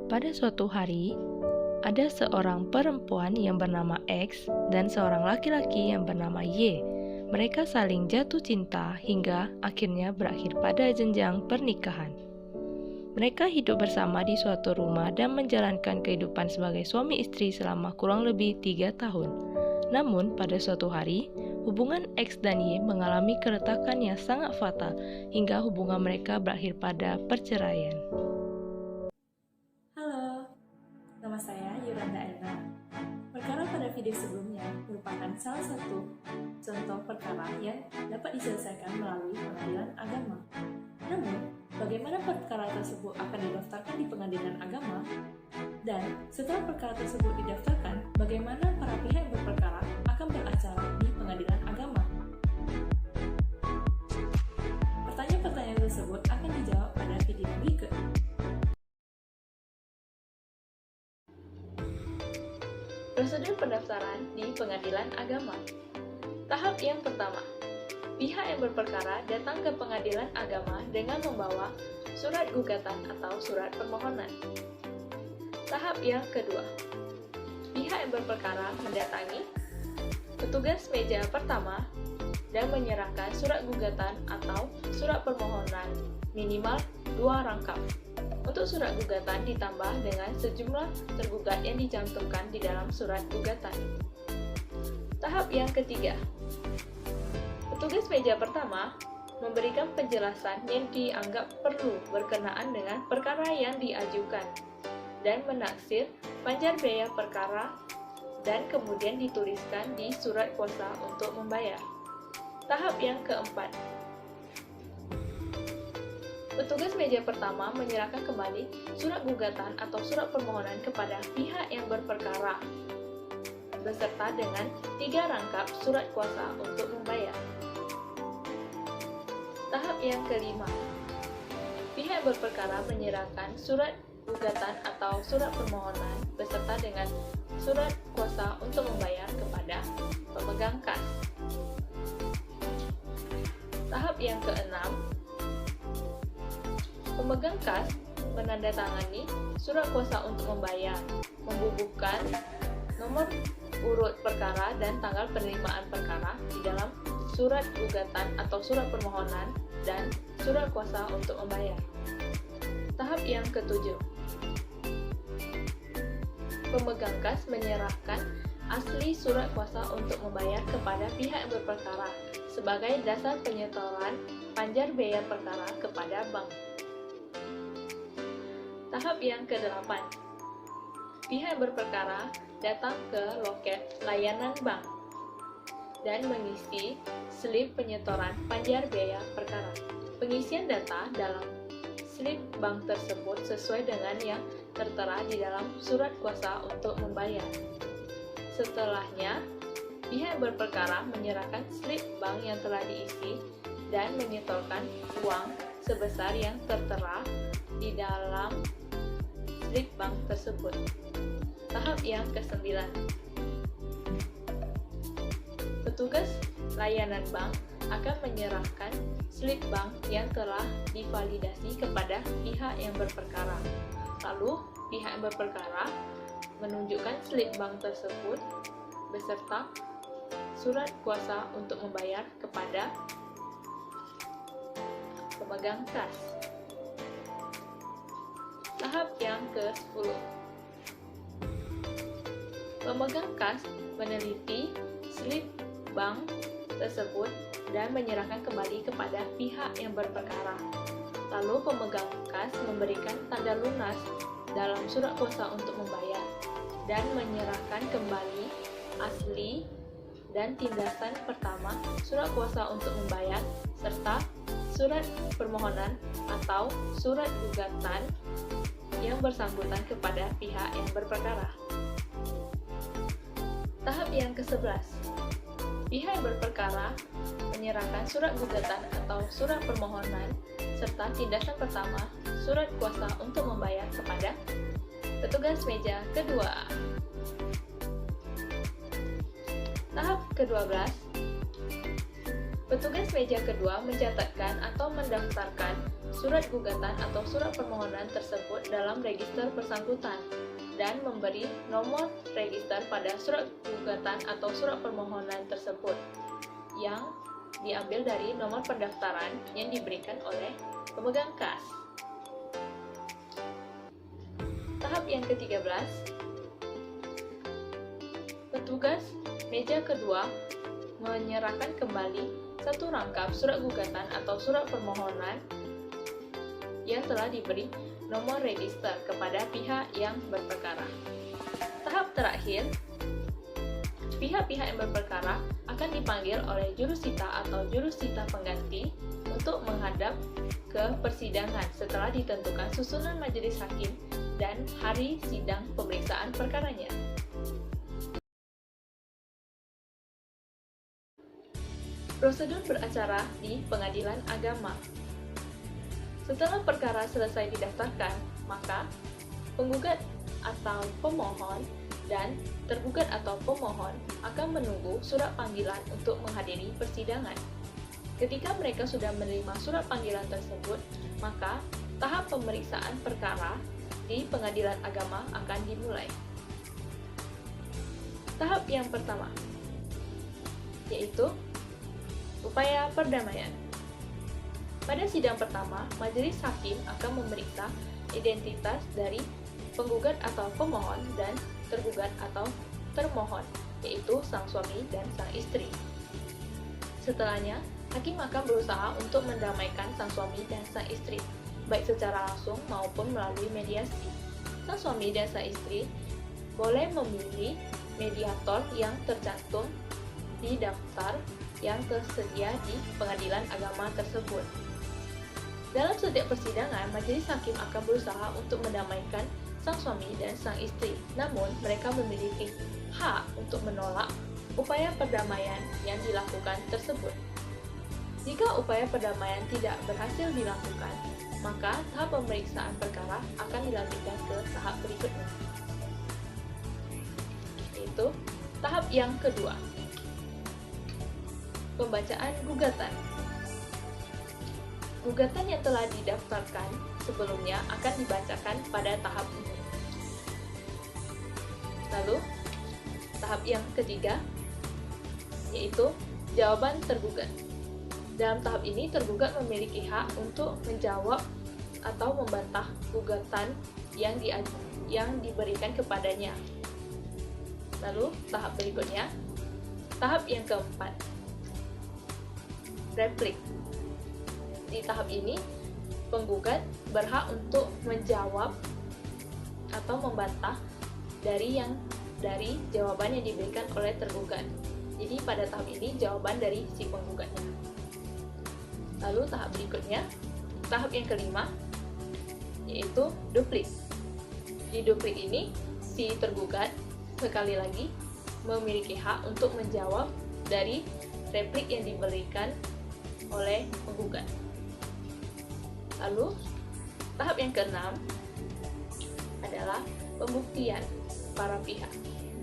Pada suatu hari, ada seorang perempuan yang bernama X dan seorang laki-laki yang bernama Y. Mereka saling jatuh cinta hingga akhirnya berakhir pada jenjang pernikahan. Mereka hidup bersama di suatu rumah dan menjalankan kehidupan sebagai suami istri selama kurang lebih 3 tahun. Namun, pada suatu hari, hubungan X dan Y mengalami keretakan yang sangat fatal hingga hubungan mereka berakhir pada perceraian. Halo, nama saya Yolanda Aina. Perkara pada video sebelumnya merupakan salah satu contoh perkara yang dapat diselesaikan melalui pengadilan agama. Namun, bagaimana perkara tersebut akan didaftarkan di pengadilan agama? Dan setelah perkara tersebut didaftarkan, bagaimana para pihak yang berperkara akan beracara di pengadilan agama? Pertanyaan-pertanyaan tersebut akan dijawab pada video berikut. Prosedur pendaftaran di pengadilan agama. Tahap yang pertama, pihak yang berperkara datang ke pengadilan agama dengan membawa surat gugatan atau surat permohonan. Tahap yang kedua, pihak yang berperkara mendatangi petugas meja pertama dan menyerahkan surat gugatan atau surat permohonan minimal 2 rangkap. Untuk surat gugatan ditambah dengan sejumlah tergugat yang dicantumkan di dalam surat gugatan. Tahap yang ketiga, petugas meja pertama memberikan penjelasan yang dianggap perlu berkenaan dengan perkara yang diajukan dan menaksir panjar biaya perkara dan kemudian dituliskan di surat kuasa untuk membayar. Tahap yang keempat, petugas meja pertama menyerahkan kembali surat gugatan atau surat permohonan kepada pihak yang berperkara beserta dengan 3 rangkap surat kuasa untuk membayar. Tahap yang kelima, pihak yang berperkara menyerahkan surat gugatan atau surat permohonan beserta dengan surat kuasa untuk membayar kepada pemegang kas. Tahap yang keenam, pemegang kas menandatangani surat kuasa untuk membayar, membubuhkan nomor urut perkara dan tanggal penerimaan perkara di dalam surat gugatan atau surat permohonan dan surat kuasa untuk membayar. Tahap yang ketujuh, pemegang kas menyerahkan asli surat kuasa untuk membayar kepada pihak yang berperkara sebagai dasar penyetoran panjar biaya perkara kepada bank. Tahap yang ke-8, pihak yang berperkara datang ke loket layanan bank dan mengisi slip penyetoran panjar biaya perkara. Pengisian data dalam slip bank tersebut sesuai dengan yang tertera di dalam surat kuasa untuk membayar. Setelahnya, pihak yang berperkara menyerahkan slip bank yang telah diisi dan menyetorkan uang sebesar yang tertera di dalam slip bank tersebut. Tahap yang ke-9, petugas layanan bank akan menyerahkan slip bank yang telah divalidasi kepada pihak yang berperkara. Lalu, pihak yang berperkara menunjukkan slip bank tersebut beserta surat kuasa untuk membayar kepada pemegang kas. Tahap yang ke-10, pemegang kas meneliti slip bank tersebut dan menyerahkan kembali kepada pihak yang berperkara. Lalu pemegang kas memberikan tanda lunas dalam surat kuasa untuk membayar dan menyerahkan kembali asli dan tindakan pertama surat kuasa untuk membayar serta surat permohonan atau surat gugatan yang bersangkutan kepada pihak yang berperkara. Tahap yang ke-11, pihak yang berperkara menyerahkan surat gugatan atau surat permohonan serta tindakan pertama surat kuasa untuk membayar kepada petugas meja kedua. Tahap ke-12, petugas meja kedua mencatatkan atau mendaftarkan surat gugatan atau surat permohonan tersebut dalam register bersangkutan dan memberi nomor register pada surat gugatan atau surat permohonan tersebut yang diambil dari nomor pendaftaran yang diberikan oleh pemegang kas. Tahap yang ke-13, petugas meja kedua menyerahkan kembali satu rangkap surat gugatan atau surat permohonan yang telah diberi nomor register kepada pihak yang berperkara. Tahap terakhir, pihak-pihak yang berperkara akan dipanggil oleh jurusita atau jurusita pengganti untuk menghadap ke persidangan setelah ditentukan susunan majelis hakim dan hari sidang pemeriksaan perkaranya. Prosedur beracara di pengadilan agama. Setelah perkara selesai didaftarkan, maka penggugat atau pemohon dan tergugat atau pemohon akan menunggu surat panggilan untuk menghadiri persidangan. Ketika mereka sudah menerima surat panggilan tersebut, maka tahap pemeriksaan perkara di pengadilan agama akan dimulai. Tahap yang pertama, yaitu upaya perdamaian. Pada sidang pertama, majelis hakim akan memeriksa identitas dari penggugat atau pemohon dan tergugat atau termohon, yaitu sang suami dan sang istri. Setelahnya, hakim akan berusaha untuk mendamaikan sang suami dan sang istri, baik secara langsung maupun melalui mediasi. Sang suami dan sang istri boleh memilih mediator yang tercantum di daftar yang tersedia di pengadilan agama tersebut. Dalam setiap persidangan, majelis hakim akan berusaha untuk mendamaikan sang suami dan sang istri, namun mereka memiliki hak untuk menolak upaya perdamaian yang dilakukan tersebut. Jika upaya perdamaian tidak berhasil dilakukan, maka tahap pemeriksaan perkara akan dilanjutkan ke tahap berikutnya, yaitu tahap yang kedua, pembacaan gugatan. Gugatan yang telah didaftarkan sebelumnya akan dibacakan pada tahap ini. Lalu, tahap yang ketiga, yaitu jawaban tergugat. Dalam tahap ini, tergugat memiliki hak untuk menjawab atau membantah gugatan yang diberikan kepadanya. Lalu, tahap berikutnya, tahap yang keempat, replik. Di tahap ini, penggugat berhak untuk menjawab atau membantah dari jawaban yang diberikan oleh tergugat. Jadi pada tahap ini jawaban dari si penggugatnya. Lalu tahap berikutnya, tahap yang kelima, yaitu duplik. Di duplik ini, si tergugat sekali lagi memiliki hak untuk menjawab dari replik yang diberikan oleh penggugat. Lalu, tahap yang keenam adalah pembuktian para pihak.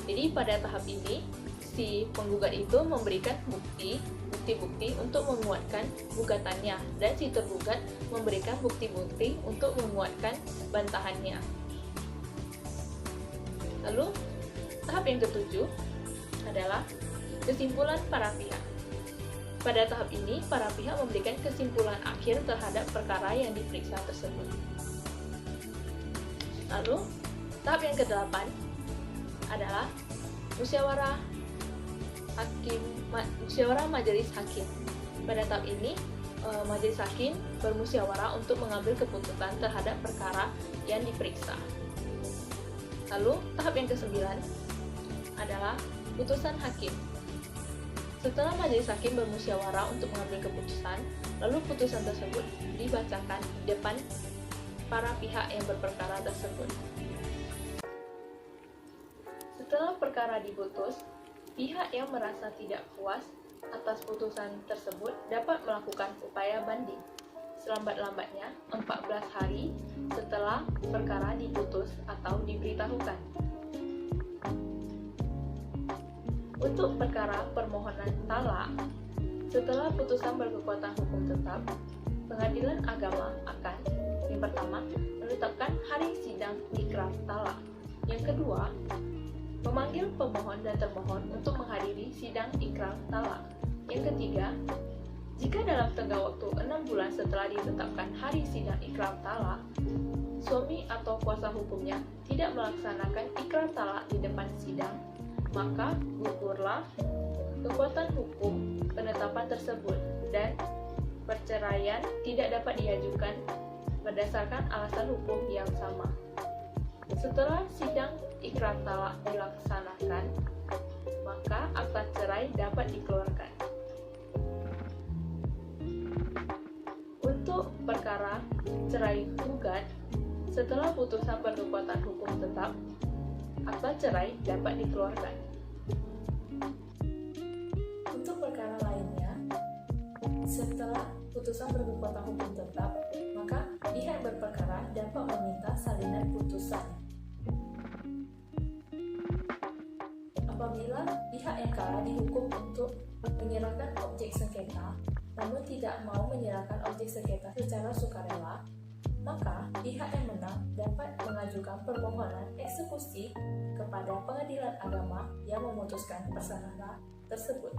Jadi pada tahap ini, si penggugat itu memberikan bukti-bukti untuk menguatkan gugatannya, dan si tergugat memberikan bukti-bukti untuk menguatkan bantahannya. Lalu, tahap yang ketujuh adalah kesimpulan para pihak. Pada tahap ini, para pihak memberikan kesimpulan akhir terhadap perkara yang diperiksa tersebut. Lalu, tahap yang ke-8 adalah musyawarah majelis hakim. Pada tahap ini, majelis hakim bermusyawarah untuk mengambil keputusan terhadap perkara yang diperiksa. Lalu, tahap yang ke-9 adalah putusan hakim. Setelah majelis hakim bermusyawarah untuk mengambil keputusan, lalu putusan tersebut dibacakan di depan para pihak yang berperkara tersebut. Setelah perkara diputus, pihak yang merasa tidak puas atas putusan tersebut dapat melakukan upaya banding selambat-lambatnya 14 hari setelah perkara diputus atau diberitahukan. Untuk perkara permohonan talak, setelah putusan berkekuatan hukum tetap, pengadilan agama akan yang pertama, menetapkan hari sidang ikrar talak. Yang kedua, memanggil pemohon dan termohon untuk menghadiri sidang ikrar talak. Yang ketiga, jika dalam tenggang waktu 6 bulan setelah ditetapkan hari sidang ikrar talak, suami atau kuasa hukumnya tidak melaksanakan ikrar talak di depan sidang, maka gugurlah kekuatan hukum penetapan tersebut dan perceraian tidak dapat diajukan berdasarkan alasan hukum yang sama. Setelah sidang ikrar talak dilaksanakan, maka akta cerai dapat dikeluarkan. Untuk perkara cerai gugat, setelah putusan berkekuatan hukum tetap, akta cerai dapat dikeluarkan. Untuk perkara lainnya, setelah putusan berkekuatan hukum tetap, maka pihak yang berperkara dapat meminta salinan putusan. Apabila pihak yang kalah dihukum untuk menyerahkan objek sengketa, namun tidak mau menyerahkan objek sengketa secara sukarela, maka pihak yang menang dapat mengajukan permohonan eksekusi kepada pengadilan agama yang memutuskan perkara tersebut.